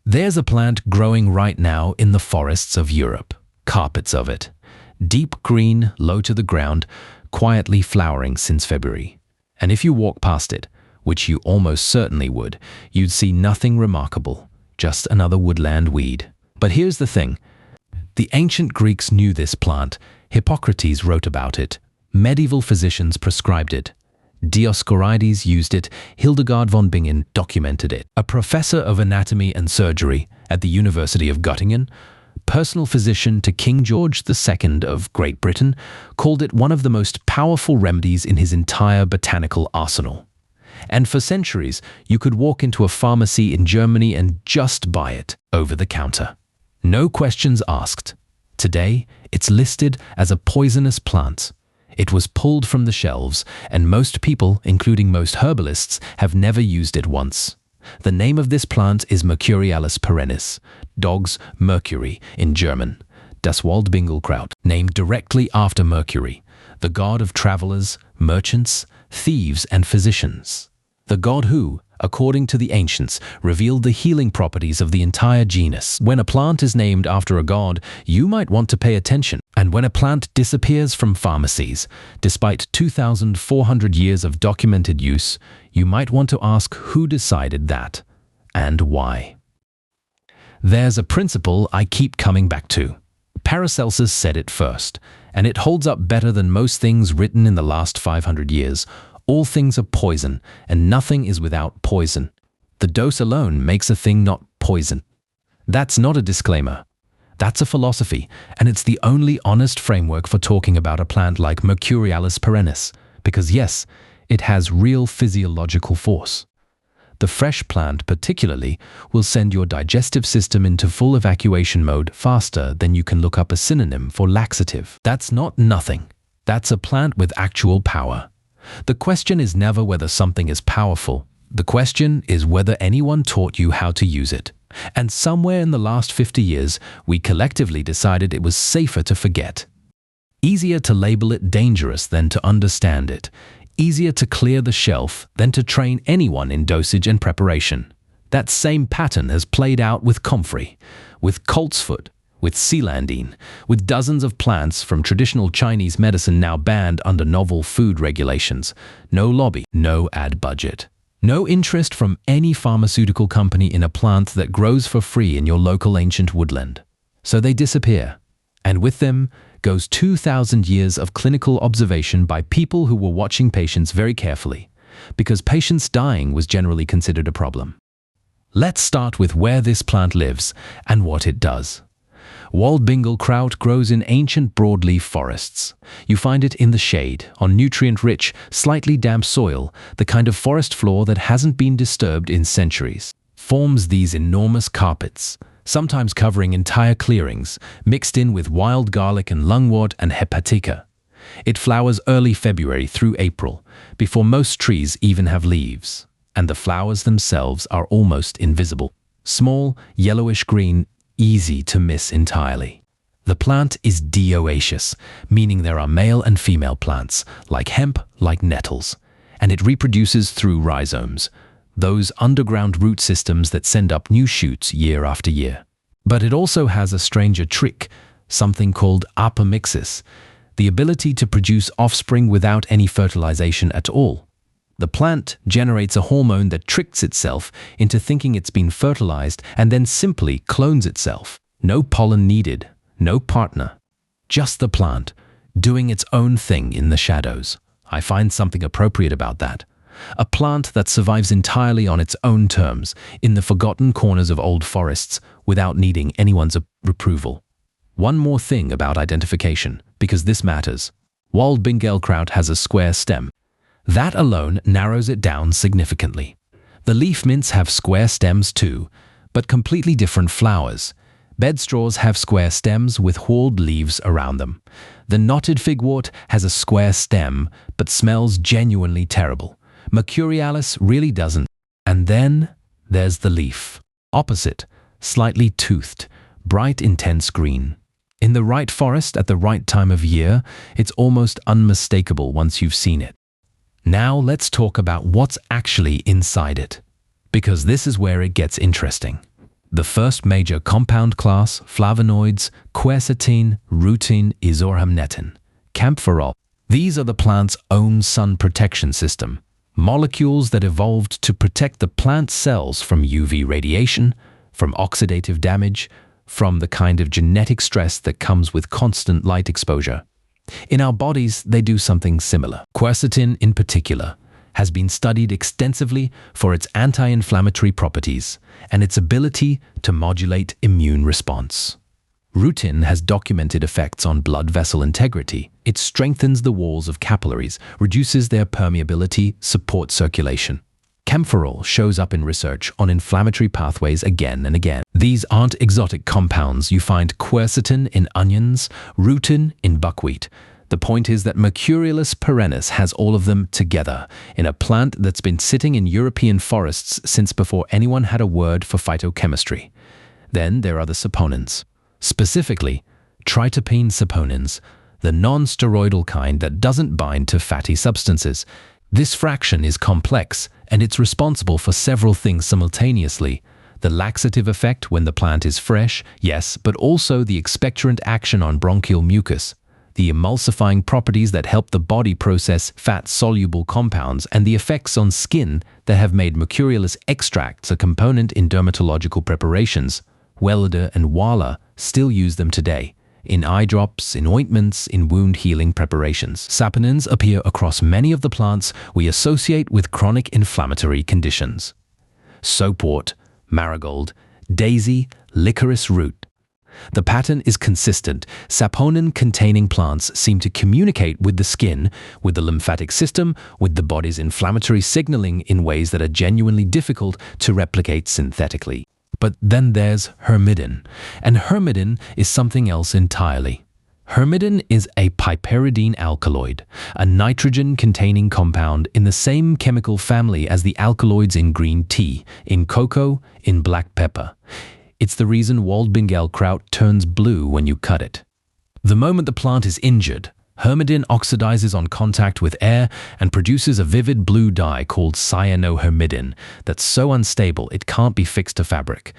There's a plant growing right now in the forests of Europe, carpets of it. Deep green, low to the ground, quietly flowering since February. And if you walk past it, which you almost certainly would, you'd see nothing remarkable, just another woodland weed. But here's the thing. The ancient Greeks knew this plant. Hippocrates wrote about it. Medieval physicians prescribed it. Dioscorides used it. Hildegard von Bingen documented it. A professor of anatomy and surgery at the University of Göttingen, personal physician to King George II of Great Britain, called it one of the most powerful remedies in his entire botanical arsenal. And for centuries, you could walk into a pharmacy in Germany and just buy it over the counter. No questions asked. Today, it's listed as a poisonous plant. It was pulled from the shelves, and most people, including most herbalists, have never used it once. The name of this plant is Mercurialis perennis, dog's Mercury in German, das Waldbingelkraut, named directly after Mercury, the god of travelers, merchants, thieves, and physicians. The god who, according to the ancients, revealed the healing properties of the entire genus. When a plant is named after a god, you might want to pay attention. And when a plant disappears from pharmacies, despite 2,400 years of documented use, you might want to ask who decided that, and why. There's a principle I keep coming back to. Paracelsus said it first, and it holds up better than most things written in the last 500 years. All things are poison, and nothing is without poison. The dose alone makes a thing not poison. That's not a disclaimer. That's a philosophy, and it's the only honest framework for talking about a plant like Mercurialis perennis, because yes, it has real physiological force. The fresh plant particularly will send your digestive system into full evacuation mode faster than you can look up a synonym for laxative. That's not nothing. That's a plant with actual power. The question is never whether something is powerful. The question is whether anyone taught you how to use it. And somewhere in the last 50 years, we collectively decided it was safer to forget. Easier to label it dangerous than to understand it. Easier to clear the shelf than to train anyone in dosage and preparation. That same pattern has played out with comfrey, with coltsfoot, with celandine, with dozens of plants from traditional Chinese medicine now banned under novel food regulations. No lobby, no ad budget. No interest from any pharmaceutical company in a plant that grows for free in your local ancient woodland. So they disappear. And with them goes 2,000 years of clinical observation by people who were watching patients very carefully, because patients dying was generally considered a problem. Let's start with where this plant lives and what it does. Waldbingelkraut grows in ancient broadleaf forests. You find it in the shade, on nutrient-rich, slightly damp soil, the kind of forest floor that hasn't been disturbed in centuries. Forms these enormous carpets, sometimes covering entire clearings, mixed in with wild garlic and lungwort and hepatica. It flowers early February through April, before most trees even have leaves, and the flowers themselves are almost invisible. Small, yellowish-green, easy to miss entirely. The plant is dioecious, meaning there are male and female plants, like hemp, like nettles, and it reproduces through rhizomes, those underground root systems that send up new shoots year after year. But it also has a stranger trick, something called Apomixis, the ability to produce offspring without any fertilization at all. The plant generates a hormone that tricks itself into thinking it's been fertilized and then simply clones itself. No pollen needed, no partner. Just the plant, doing its own thing in the shadows. I find something appropriate about that. A plant that survives entirely on its own terms, in the forgotten corners of old forests, without needing anyone's approval. One more thing about identification, because this matters. Waldbingelkraut has a square stem. That alone narrows it down significantly. The leaf mints have square stems too, but completely different flowers. Bedstraws have square stems with whorled leaves around them. The knotted figwort has a square stem, but smells genuinely terrible. Mercurialis really doesn't. And then there's the leaf. Opposite, slightly toothed, bright intense green. In the right forest at the right time of year, it's almost unmistakable once you've seen it. Now let's talk about what's actually inside it, because this is where it gets interesting. The first major compound class, flavonoids, quercetin, rutin, isotretinoin, Kaempferol. These are the plant's own sun protection system, molecules that evolved to protect the plant cells from UV radiation, from oxidative damage, from the kind of genetic stress that comes with constant light exposure. In our bodies, they do something similar. Quercetin, in particular, has been studied extensively for its anti-inflammatory properties and its ability to modulate immune response. Rutin has documented effects on blood vessel integrity. It strengthens the walls of capillaries, reduces their permeability, supports circulation. Kaempferol shows up in research on inflammatory pathways again and again. These aren't exotic compounds. You find quercetin in onions, rutin in buckwheat. The point is that Mercurialis perennis has all of them together in a plant that's been sitting in European forests since before anyone had a word for phytochemistry. Then there are the saponins. Specifically, tritopene saponins, the non-steroidal kind that doesn't bind to fatty substances. This fraction is complex, and it's responsible for several things simultaneously. The laxative effect when the plant is fresh, yes, but also the expectorant action on bronchial mucus, the emulsifying properties that help the body process fat-soluble compounds, and the effects on skin that have made Mercurialis extracts a component in dermatological preparations. Weleda and Wala still use them today, in eye drops, in ointments, in wound healing preparations. Saponins appear across many of the plants we associate with chronic inflammatory conditions. Soapwort, marigold, daisy, licorice root. The pattern is consistent. Saponin-containing plants seem to communicate with the skin, with the lymphatic system, with the body's inflammatory signaling in ways that are genuinely difficult to replicate synthetically. But then there's Hermidin, and Hermidin is something else entirely. Hermidin is a piperidine alkaloid, a nitrogen-containing compound in the same chemical family as the alkaloids in green tea, in cocoa, in black pepper. It's the reason Waldbengelkraut turns blue when you cut it. The moment the plant is injured, Hermidin oxidizes on contact with air and produces a vivid blue dye called cyanohermidin that's so unstable it can't be fixed to fabric.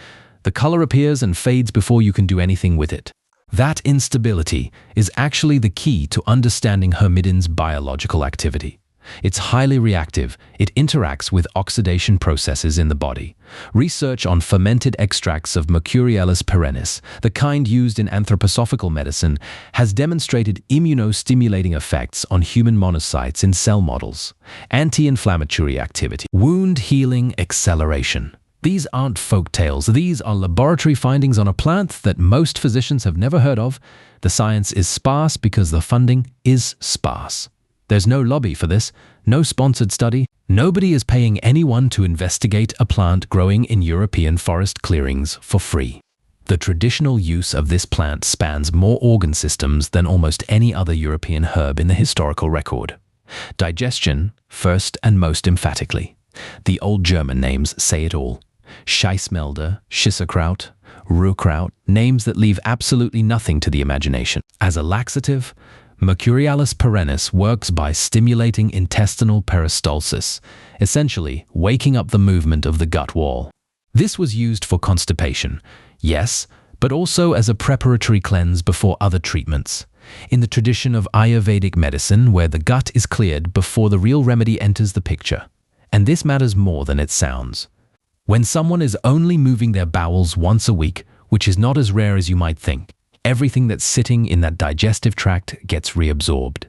The color appears and fades before you can do anything with it. That instability is actually the key to understanding Hermidin's biological activity. It's highly reactive. It interacts with oxidation processes in the body. Research on fermented extracts of Mercurialis perennis, the kind used in anthroposophical medicine, has demonstrated immunostimulating effects on human monocytes in cell models. Anti-inflammatory activity. Wound healing acceleration. These aren't folk tales. These are laboratory findings on a plant that most physicians have never heard of. The science is sparse because the funding is sparse. There's no lobby for this, no sponsored study. Nobody is paying anyone to investigate a plant growing in European forest clearings for free. The traditional use of this plant spans more organ systems than almost any other European herb in the historical record. Digestion, first and most emphatically. The old German names say it all. Scheissmelder, Schissekraut, Ruhrkraut, names that leave absolutely nothing to the imagination. As a laxative, Mercurialis perennis works by stimulating intestinal peristalsis, essentially waking up the movement of the gut wall. This was used for constipation, yes, but also as a preparatory cleanse before other treatments. In the tradition of Ayurvedic medicine, where the gut is cleared before the real remedy enters the picture. And this matters more than it sounds. When someone is only moving their bowels once a week, which is not as rare as you might think, everything that's sitting in that digestive tract gets reabsorbed.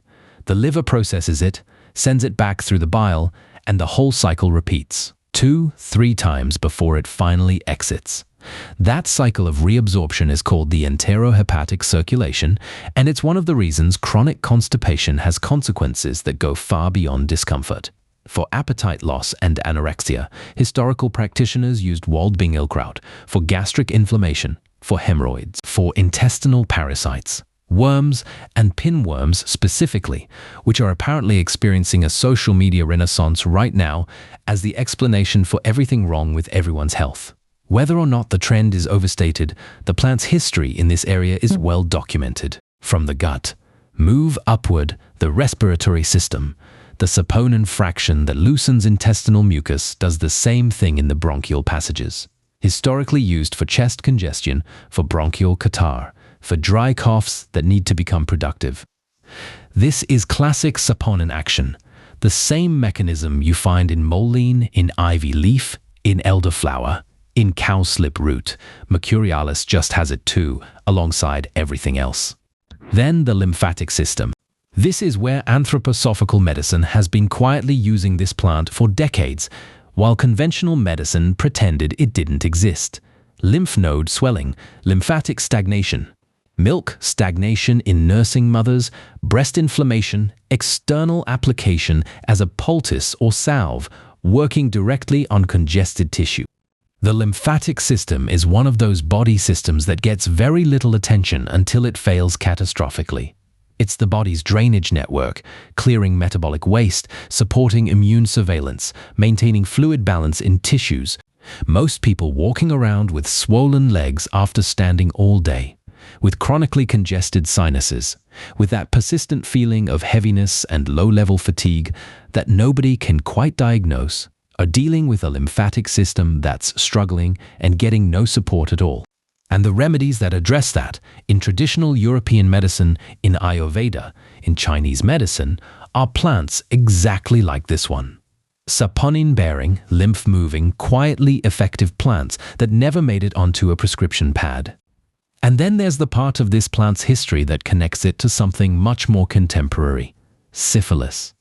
The liver processes it, sends it back through the bile, and the whole cycle repeats 2-3 times before it finally exits. That cycle of reabsorption is called the enterohepatic circulation, and it's one of the reasons chronic constipation has consequences that go far beyond discomfort. For appetite loss and anorexia, historical practitioners used Waldbengelkraut. For gastric inflammation, for hemorrhoids, for intestinal parasites, worms and pinworms specifically, which are apparently experiencing a social media renaissance right now as the explanation for everything wrong with everyone's health. Whether or not the trend is overstated, the plant's history in this area is well documented. From the gut, move upward, the respiratory system. The saponin fraction that loosens intestinal mucus does the same thing in the bronchial passages. Historically used for chest congestion, for bronchial catarrh, for dry coughs that need to become productive. This is classic saponin action, the same mechanism you find in mullein, in ivy leaf, in elderflower, in cowslip root. Mercurialis just has it too, alongside everything else. Then the lymphatic system. This is where anthroposophical medicine has been quietly using this plant for decades, while conventional medicine pretended it didn't exist. Lymph node swelling, lymphatic stagnation, milk stagnation in nursing mothers, breast inflammation, external application as a poultice or salve, working directly on congested tissue. The lymphatic system is one of those body systems that gets very little attention until it fails catastrophically. It's the body's drainage network, clearing metabolic waste, supporting immune surveillance, maintaining fluid balance in tissues. Most people walking around with swollen legs after standing all day, with chronically congested sinuses, with that persistent feeling of heaviness and low-level fatigue that nobody can quite diagnose, are dealing with a lymphatic system that's struggling and getting no support at all. And the remedies that address that, in traditional European medicine, in Ayurveda, in Chinese medicine, are plants exactly like this one. Saponin-bearing, lymph-moving, quietly effective plants that never made it onto a prescription pad. And then there's the part of this plant's history that connects it to something much more contemporary. Syphilis,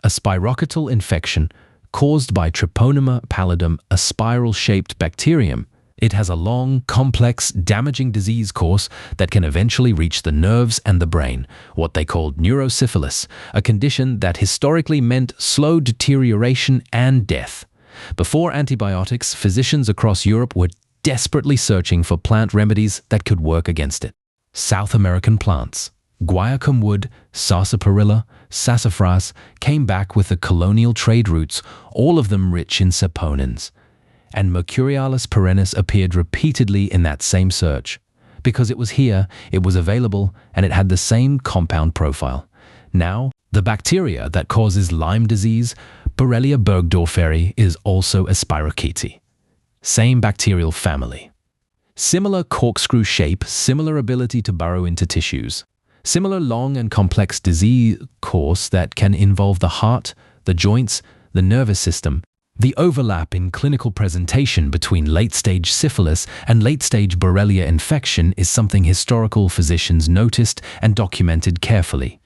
a spirochetal infection caused by Treponema pallidum, a spiral-shaped bacterium. It has a long, complex, damaging disease course that can eventually reach the nerves and the brain, what they called neurosyphilis, a condition that historically meant slow deterioration and death. Before antibiotics, physicians across Europe were desperately searching for plant remedies that could work against it. South American plants, guaiacum wood, sarsaparilla, sassafras, came back with the colonial trade routes, all of them rich in saponins. And Mercurialis perennis appeared repeatedly in that same search. Because it was here, it was available, and it had the same compound profile. Now, the bacteria that causes Lyme disease, Borrelia burgdorferi, is also a spirochete. Same bacterial family. Similar corkscrew shape, similar ability to burrow into tissues. Similar long and complex disease course that can involve the heart, the joints, the nervous system. The overlap in clinical presentation between late-stage syphilis and late-stage Borrelia infection is something historical physicians noticed and documented carefully.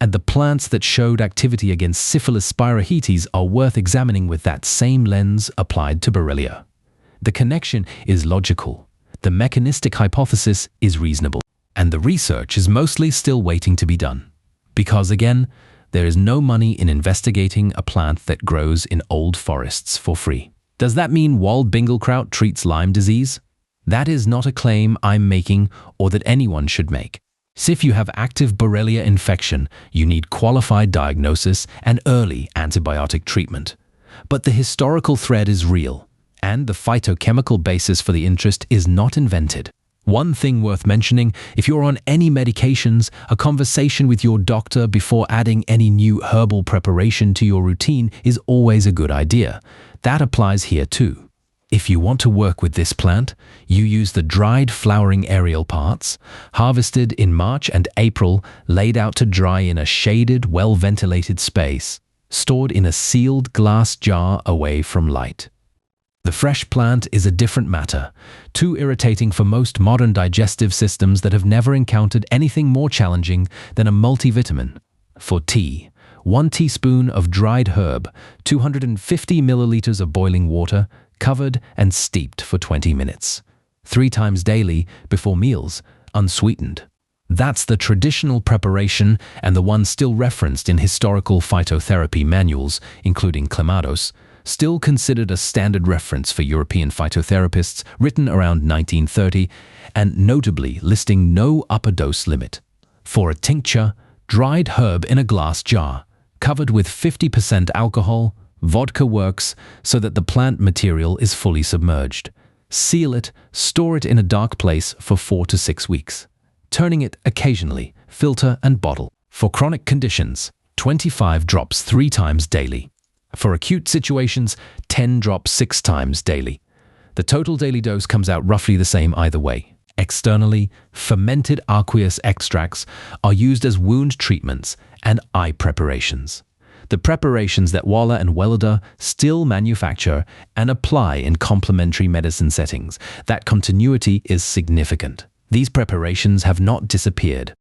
And the plants that showed activity against syphilis spirochetes are worth examining with that same lens applied to Borrelia. The connection is logical, the mechanistic hypothesis is reasonable, and the research is mostly still waiting to be done. Because again, there is no money in investigating a plant that grows in old forests for free. Does that mean wild binglekraut treats Lyme disease? That is not a claim I'm making or that anyone should make. So if you have active Borrelia infection, you need qualified diagnosis and early antibiotic treatment. But the historical thread is real, and the phytochemical basis for the interest is not invented. One thing worth mentioning, if you're on any medications, a conversation with your doctor before adding any new herbal preparation to your routine is always a good idea. That applies here too. If you want to work with this plant, you use the dried flowering aerial parts, harvested in March and April, laid out to dry in a shaded, well-ventilated space, stored in a sealed glass jar away from light. The fresh plant is a different matter, too irritating for most modern digestive systems that have never encountered anything more challenging than a multivitamin. For tea, 1 teaspoon of dried herb, 250 milliliters of boiling water, covered and steeped for 20 minutes. 3 times daily before meals, unsweetened. That's the traditional preparation and the one still referenced in historical phytotherapy manuals, including Clemados, still considered a standard reference for European phytotherapists, written around 1930, and notably listing no upper dose limit. For a tincture, dried herb in a glass jar, covered with 50% alcohol, vodka works so that the plant material is fully submerged. Seal it, store it in a dark place for 4 to 6 weeks. Turning it occasionally, filter and bottle. For chronic conditions, 25 drops 3 times daily. For acute situations, 10 drops 6 times daily. The total daily dose comes out roughly the same either way. Externally, fermented aqueous extracts are used as wound treatments and eye preparations. The preparations that Wala and Weleda still manufacture and apply in complementary medicine settings. That continuity is significant. These preparations have not disappeared.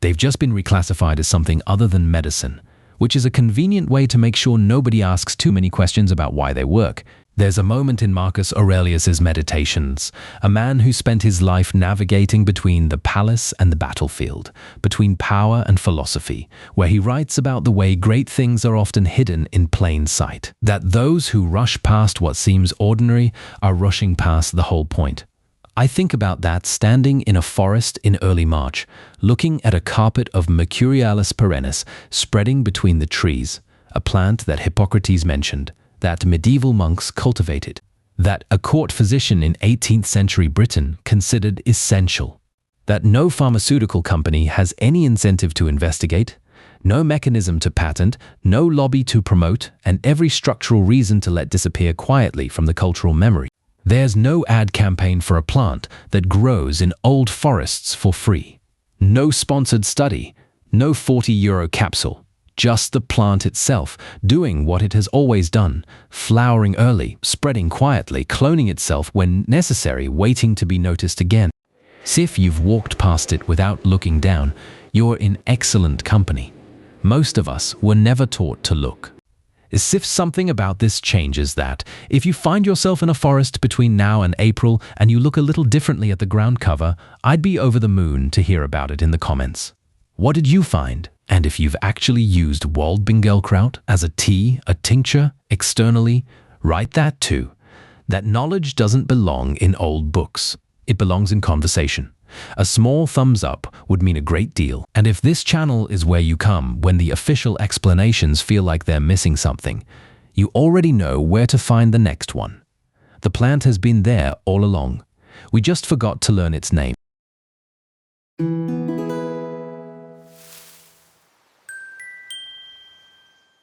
They've just been reclassified as something other than medicine, which is a convenient way to make sure nobody asks too many questions about why they work. There's a moment in Marcus Aurelius's Meditations, a man who spent his life navigating between the palace and the battlefield, between power and philosophy, where he writes about the way great things are often hidden in plain sight, that those who rush past what seems ordinary are rushing past the whole point. I think about that standing in a forest in early March, looking at a carpet of Mercurialis perennis spreading between the trees, a plant that Hippocrates mentioned, that medieval monks cultivated, that a court physician in 18th century Britain considered essential, that no pharmaceutical company has any incentive to investigate, no mechanism to patent, no lobby to promote, and every structural reason to let disappear quietly from the cultural memory. There's no ad campaign for a plant that grows in old forests for free. No sponsored study, no €40 capsule. Just the plant itself, doing what it has always done, flowering early, spreading quietly, cloning itself when necessary, waiting to be noticed again. See if you've walked past it without looking down, you're in excellent company. Most of us were never taught to look. As if something about this changes that, if you find yourself in a forest between now and April and you look a little differently at the ground cover, I'd be over the moon to hear about it in the comments. What did you find? And if you've actually used Waldbengelkraut as a tea, a tincture, externally, write that too. That knowledge doesn't belong in old books. It belongs in conversation. A small thumbs up would mean a great deal. And if this channel is where you come when the official explanations feel like they're missing something, you already know where to find the next one. The plant has been there all along. We just forgot to learn its name.